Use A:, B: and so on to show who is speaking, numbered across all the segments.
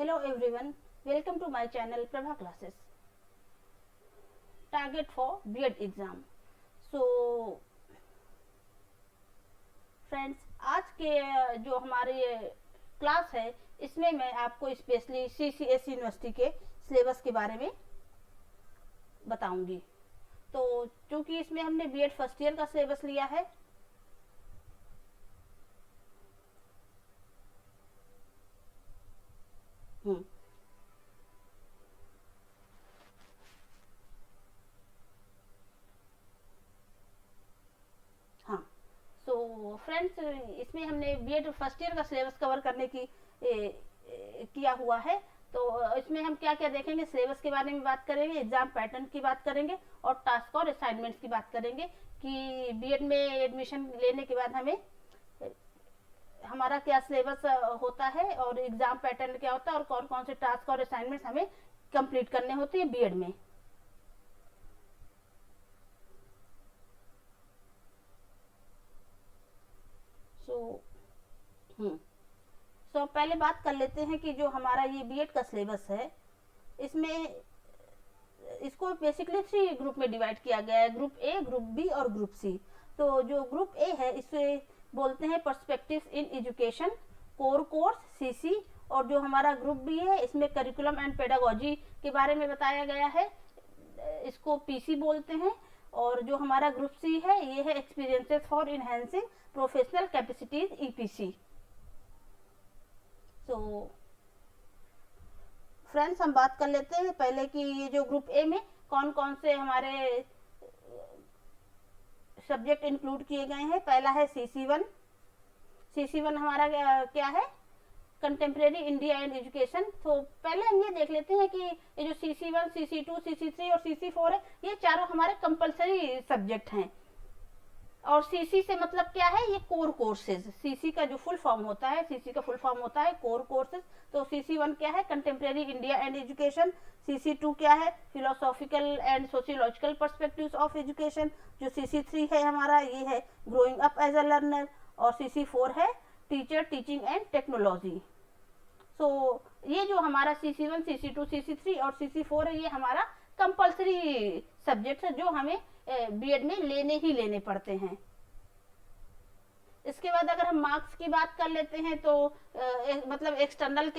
A: Hello everyone, welcome to my channel Prabha Classes. Target for B.Ed exam. So friends, आज के जो हमारे class है इसमें मैं आपको स्पेशली CCS यूनिवर्सिटी के सिलेबस के बारे में बताऊंगी। तो चूंकि इसमें हमने B.Ed फर्स्ट ईयर का सिलेबस लिया है, हाँ, तो फ्रेंड्स इसमें हमने B.Ed फर्स्ट ईयर का सिलेबस कवर करने की किया हुआ है। तो इसमें हम क्या क्या देखेंगे, सिलेबस के बारे में बात करेंगे, एग्जाम पैटर्न की बात करेंगे और टास्क और असाइनमेंट्स की बात करेंगे कि B.Ed में एडमिशन लेने के बाद हमें हमारा क्या सिलेबस होता है और एग्जाम पैटर्न क्या होता है और कौन कौन से टास्क और असाइनमेंट्स हमें कंप्लीट करने होते हैं B.Ed में। सो पहले बात कर लेते हैं कि जो हमारा ये B.Ed का सिलेबस है, इसमें इसको बेसिकली 3 ग्रुप में डिवाइड किया गया है, ग्रुप ए, ग्रुप बी और ग्रुप सी। तो जो ग्रुप ए है इसे बोलते हैं perspectives in education, core course, CC. और जो हमारा ग्रुप बी है इसमें करिकुलम एंड पेडागोजी के बारे में बताया गया है, इसको पीसी बोलते हैं। और जो हमारा ग्रुप सी है ये है experiences for enhancing professional capacities, EPC. तो फ्रेंड्स हम बात कर लेते हैं पहले कि ये जो ग्रुप ए में कौन कौन से हमारे सब्जेक्ट इंक्लूड किए गए हैं। पहला है CC1। CC1 हमारा क्या है, कंटेम्प्रेरी इंडिया एंड एजुकेशन। तो पहले हम ये देख लेते हैं कि ये जो CC1, CC2, CC3 और CC4 है, ये चारों हमारे कंपलसरी सब्जेक्ट हैं। और सीसी से मतलब क्या है, ये कोर कोर्सेज। सीसी का जो फुल फॉर्म होता है, सीसी का फुल फॉर्म होता है कोर कोर्सेज। तो CC1 क्या है, contemporary India and education. CC2 क्या है, philosophical and sociological perspectives of education. जो CC3 है हमारा, ये है growing up as a learner. और CC4 है teacher, teaching and technology. So ये जो हमारा CC1, CC2, CC3 और CC4 है, ये हमारा कंपलसरी सब्जेक्ट है जो हमें B.Ed में लेने ही लेने पड़ते हैं। इसके बाद अगर हम मार्क्स की बात कर लेते हैं तो मतलब एक्सटर्नल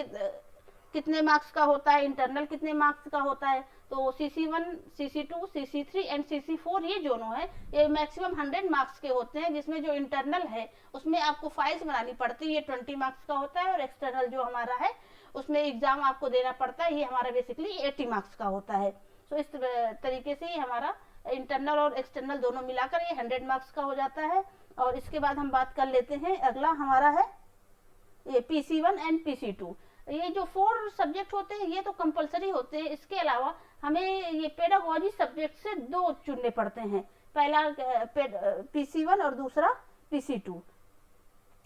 A: कितने मार्क्स का होता है, इंटरनल कितने मार्क्स का होता है। तो CC1, CC2, CC3 and CC4 ये दोनों है, ये मैक्सिमम 100 मार्क्स के होते हैं। जिसमें जो इंटरनल है उसमें आपको फाइल्स बनानी पड़ती है, ये 20 मार्क्स का होता है। और एक्सटर्नल जो हमारा है उसमें एग्जाम आपको देना पड़ता है, ये हमारा बेसिकली 80 मार्क्स का होता है। तो इस तरीके से ये हमारा इंटरनल और एक्सटर्नल दोनों मिलाकर ये 100 मार्क्स का हो जाता है। और इसके बाद हम बात कर लेते हैं, अगला हमारा है ये PC1 एंड PC2। ये जो 4 सब्जेक्ट होते हैं ये तो कंपलसरी होते हैं। इसके अलावा हमें ये पेडागोजी सब्जेक्ट से 2 चुनने पड़ते हैं, पहला PC1 और दूसरा PC2।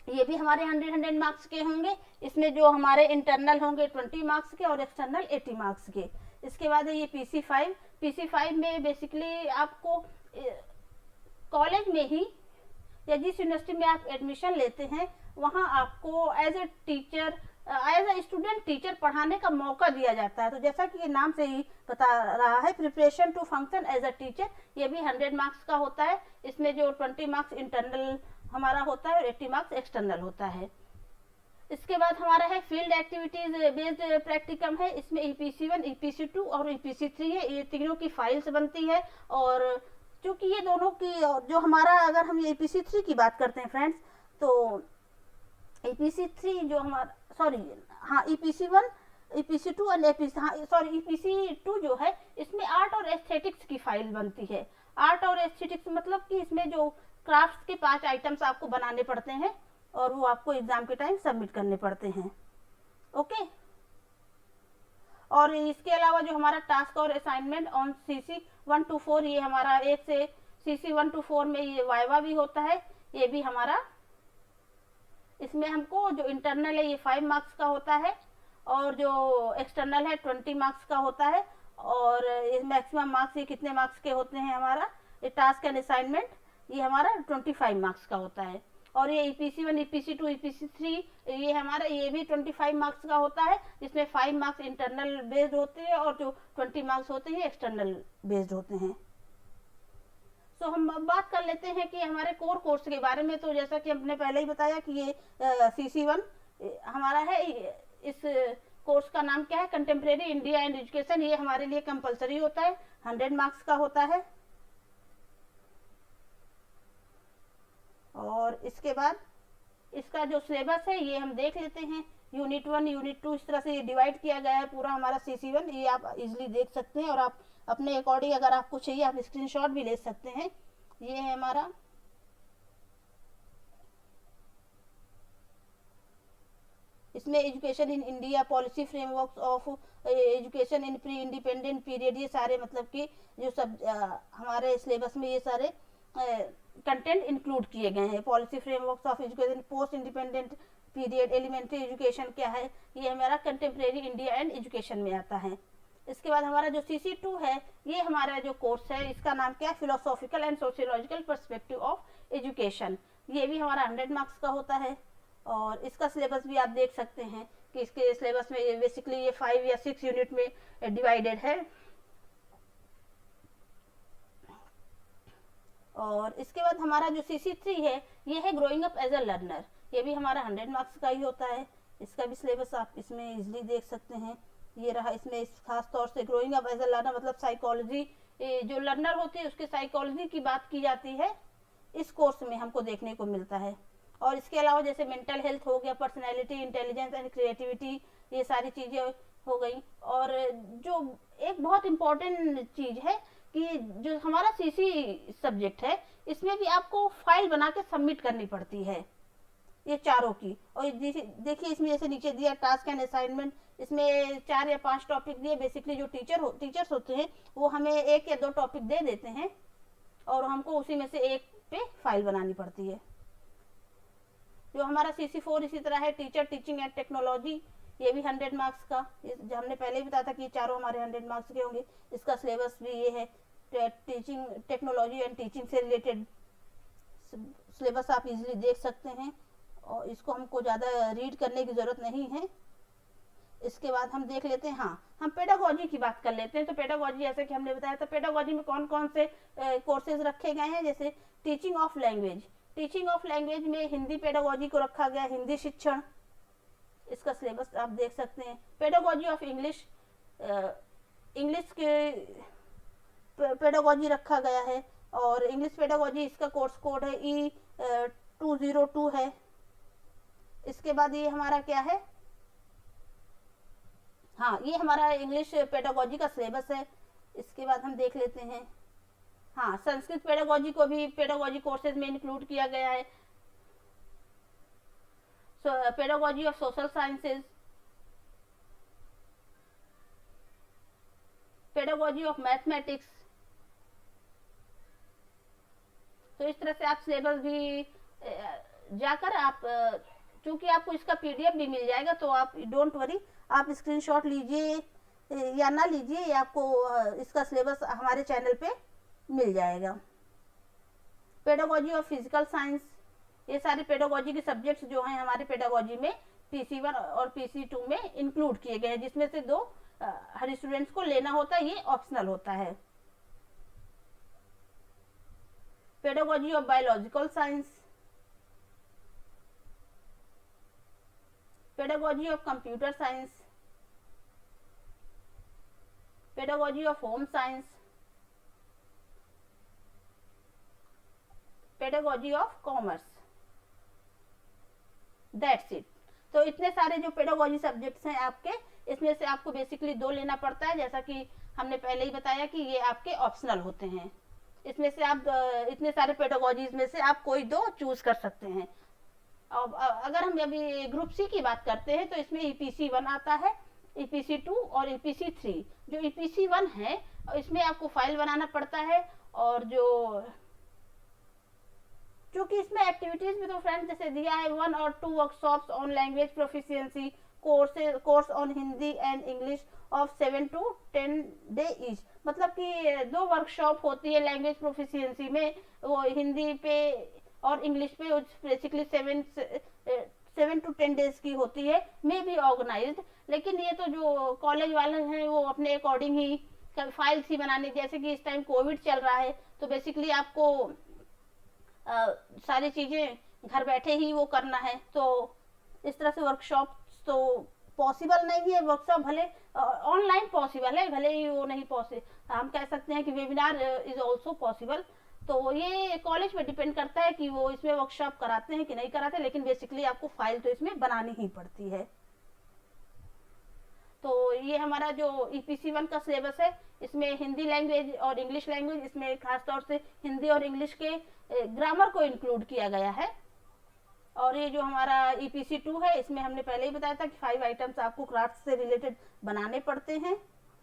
A: ये भी हमारे 100 मार्क्स के होंगे। इसमें जो हमारे इंटरनल होंगे 20 मार्क्स के और एक्सटर्नल 80 मार्क्स के। इसके बाद है ये PC5 में बेसिकली आपको कॉलेज में ही या जिस यूनिवर्सिटी में आप एडमिशन लेते हैं वहाँ आपको as a teacher, as a student teacher पढ़ाने का मौका दिया जाता है। तो जैसा कि ये नाम से ही बता रहा है, preparation to function as a teacher, ये भी 100 मार्क्स का होता है। इसमें जो 20 मार्क्स इंटरनल हमारा होता है और 80 मार्क्स एक्सटर्नल होता है। इसके बाद हमारा है फील्ड एक्टिविटीज बेस्ड प्रैक्टिकम है। इसमें EPC1, EPC2 और EPC3 है, ये तीनों की फाइल्स बनती है। और क्योंकि ये दोनों की जो हमारा, अगर हम EPC3 की बात करते हैं फ्रेंड्स, तो EPC3 जो हमारा EPC1, EPC2 और EPC2 जो है इसमें आर्ट और एस्थेटिक्स की फाइल बनती है। आर्ट और एस्थेटिक्स मतलब कि इसमें जो क्राफ्ट्स के 5 आइटम्स आपको बनाने पड़ते हैं और वो आपको एग्जाम के टाइम सबमिट करने पड़ते हैं। ओके। और इसके अलावा जो हमारा टास्क और असाइनमेंट ऑन CC1 to 4, ये हमारा 1 से CC1 to 4 में ये वाइवा भी होता है। ये भी हमारा, इसमें हमको जो इंटरनल है ये 5 मार्क्स का होता है और जो एक्सटर्नल है 20 मार्क्स का होता है। और ये मैक्सिमम मार्क्स ये कितने मार्क्स के होते हैं, हमारा ये टास्क एंड असाइनमेंट ये हमारा 25 मार्क्स का होता है। और ये EPC1, EPC2, EPC3 ये हमारा ये भी 25 मार्क्स का होता है, जिसमें 5 मार्क्स इंटरनल बेस्ड होते हैं और जो 20 मार्क्स होते हैं एक्सटर्नल बेस्ड होते हैं। तो हम अब बात कर लेते हैं कि हमारे कोर कोर्स के बारे में। तो जैसा कि हमने पहले ही बताया कि ये CC1 हमारा है। इस कोर्स का नाम क्या है, कंटेम्प्रेरी इंडिया एंड एजुकेशन। ये हमारे लिए कंपलसरी होता है, 100 मार्क्स का होता है। और इसके बाद इसका जो सिलेबस है ये हम देख लेते हैं। यूनिट 1, यूनिट 2 इस तरह से ये डिवाइड किया गया है पूरा हमारा CC1। ये आप इजीली देख सकते हैं और आप अपने अकॉर्डिंग अगर आपको चाहिए आप स्क्रीनशॉट भी ले सकते हैं। ये है हमारा इसमें education in India, policy framework of education in pre independent period, ये सारे मतलब कि जो सब हमारे सिलेबस में ये सारे कंटेंट इंक्लूड किए गए हैं। Policy framework of education post independent period, elementary education क्या है, ये हमारा कंटेम्प्रेरी इंडिया एंड एजुकेशन में आता है। इसके बाद हमारा जो CC2 है ये हमारा जो कोर्स है इसका नाम क्या है, philosophical and sociological perspective of education. ये भी हमारा 100 मार्क्स का होता है। और इसका सिलेबस भी आप देख सकते हैं कि इसके सिलेबस में बेसिकली ये 5 या 6 यूनिट में डिवाइडेड है। और इसके बाद हमारा जो CC3 है ये है growing up as a learner. ये भी हमारा 100 मार्क्स का ही होता है। इसका भी सिलेबस आप इसमें इजीली देख सकते हैं। ये रहा, इसमें इस खास तौर से growing up as a learner मतलब साइकोलॉजी, जो लर्नर होती है उसके साइकोलॉजी की बात की जाती है इस कोर्स में हमको देखने को मिलता है। और इसके अलावा जैसे मेंटल हेल्थ हो गया, पर्सनैलिटी, इंटेलिजेंस एंड क्रिएटिविटी, ये सारी चीज़ें हो गई। और जो एक बहुत इम्पोर्टेंट चीज़ है कि जो हमारा CC सब्जेक्ट है इसमें भी आपको फाइल बना के सबमिट करनी पड़ती है ये चारों की। और देखिए इसमें जैसे नीचे दिया टास्क एंड असाइनमेंट, इसमें 4 या 5 टॉपिक दिए। बेसिकली जो टीचर्स होते हैं वो हमें 1 या 2 टॉपिक दे देते हैं और हमको उसी में से एक पे फाइल बनानी पड़ती है। जो हमारा CC4 इसी तरह है, टीचर, टीचिंग एंड टेक्नोलॉजी, ये भी 100 मार्क्स का। जो हमने पहले ही बताया था कि ये चारों हमारे 100 मार्क्स के होंगे। इसका सिलेबस भी ये है, टीचिंग, टेक्नोलॉजी एंड टीचिंग से रिलेटेड सिलेबस आप इजीली देख सकते हैं और इसको हमको ज़्यादा रीड करने की ज़रूरत नहीं है। इसके बाद हम देख लेते हैं, हाँ हम पेडागोजी की बात कर लेते हैं। तो पेडागोजी जैसे कि हमने बताया था, पेडागोजी में कौन कौन से कोर्सेज रखे गए हैं, जैसे teaching of language. Teaching of language में हिंदी पेडागोजी को रखा गया, हिंदी शिक्षण, इसका सिलेबस आप देख सकते हैं। पेडागोजी ऑफ इंग्लिश, इंग्लिश के पेडागोजी रखा गया है। और इंग्लिश पेडागोजी इसका कोर्स कोड है E202 है। इसके बाद ये हमारा क्या है, हाँ ये हमारा इंग्लिश पेडागोजी का सिलेबस है। इसके बाद हम देख लेते हैं, हाँ संस्कृत पेडागोजी को भी पेडागोजी कोर्सेज में इंक्लूड किया गया है। Pedagogy of social sciences, pedagogy of mathematics. तो इस तरह से आप सिलेबस भी जाकर आप, चूंकि आपको इसका PDF भी मिल जाएगा तो आप डोंट वरी, आप स्क्रीनशॉट लीजिए या ना लीजिए, या आपको इसका सिलेबस हमारे चैनल पे मिल जाएगा। पेडागोजी ऑफ फिजिकल साइंस, ये सारे पेडागोजी के सब्जेक्ट्स जो हैं हमारे पेडागोजी में PC1 और PC2 में इंक्लूड किए गए हैं, जिसमें से 2 हर स्टूडेंट्स को लेना होता है, ये ऑप्शनल होता है। Pedagogy of biological science, pedagogy of computer science, pedagogy of home science, pedagogy of commerce, that's it. तो इतने सारे जो पेडागोजी सब्जेक्ट्स हैं आपके, इसमें से आपको बेसिकली 2 लेना पड़ता है, जैसा कि हमने पहले ही बताया कि ये आपके ऑप्शनल होते हैं। इसमें से आप इतने सारे पेडागोजीज में से आप कोई 2 चूज कर सकते हैं। अब अगर हम अभी ग्रुप C की बात करते हैं तो इसमें EPC1 आता है, EPC2 और EPC3। जो EPC1 है इसमें आपको फाइल बनाना पड़ता है, और जो कि इसमें एक्टिविटीज भी तो फ्रेंड्स जैसे दिया है 1 और 2 workshops on language proficiency, course on Hindi and English of 7 to 10 day each. मतलब कि 2 वर्कशॉप होती है लैंग्वेज प्रोफिशिएंसी में, वो हिंदी पे और इंग्लिश पे बेसिकली 7 to 10 डेज की होती है, मे बी ऑर्गेनाइज्ड। लेकिन ये तो जो कॉलेज वाले हैं वो अपने अकॉर्डिंग ही फाइल्स ही बनाने, जैसे कि इस टाइम कोविड चल रहा है तो बेसिकली आपको सारी चीज़ें घर बैठे ही वो करना है, तो इस तरह से वर्कशॉप तो पॉसिबल नहीं है। वर्कशॉप भले ऑनलाइन पॉसिबल है, भले ही वो नहीं पॉसिबल, हम कह सकते हैं कि वेबिनार इज ऑल्सो पॉसिबल। तो ये कॉलेज पे डिपेंड करता है कि वो इसमें वर्कशॉप कराते हैं कि नहीं कराते, लेकिन बेसिकली आपको फाइल तो इसमें बनानी ही पड़ती है। तो ये हमारा जो EPC1 का सिलेबस है, इसमें हिंदी लैंग्वेज और इंग्लिश लैंग्वेज, इसमें खासतौर से हिंदी और इंग्लिश के ग्रामर को इंक्लूड किया गया है। और ये जो हमारा EPC2 है, इसमें हमने पहले ही बताया था कि 5 आइटम्स आपको क्राफ्ट से रिलेटेड बनाने पड़ते हैं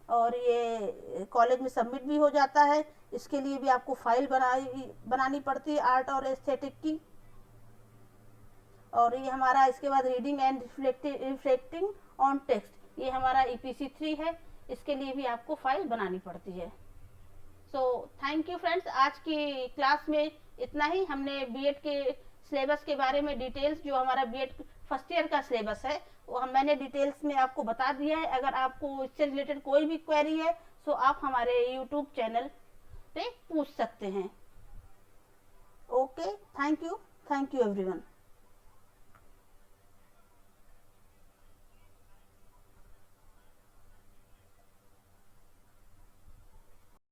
A: और ये कॉलेज में सबमिट भी हो जाता है। इसके लिए भी आपको फाइल बनानी पड़ती है आर्ट और एस्थेटिक की। और ये हमारा इसके बाद reading and reflecting on text, ये हमारा EPC3 है, इसके लिए भी आपको फाइल बनानी पड़ती है। सो थैंक यू फ्रेंड्स, आज की क्लास में इतना ही। हमने बीएड के सिलेबस के बारे में डिटेल्स, जो हमारा बीएड फर्स्ट ईयर का सिलेबस है वो मैंने डिटेल्स में आपको बता दिया है। अगर आपको इससे रिलेटेड कोई भी क्वेरी है तो आप हमारे यूट्यूब चैनल पे पूछ सकते हैं। Okay, thank you everyone.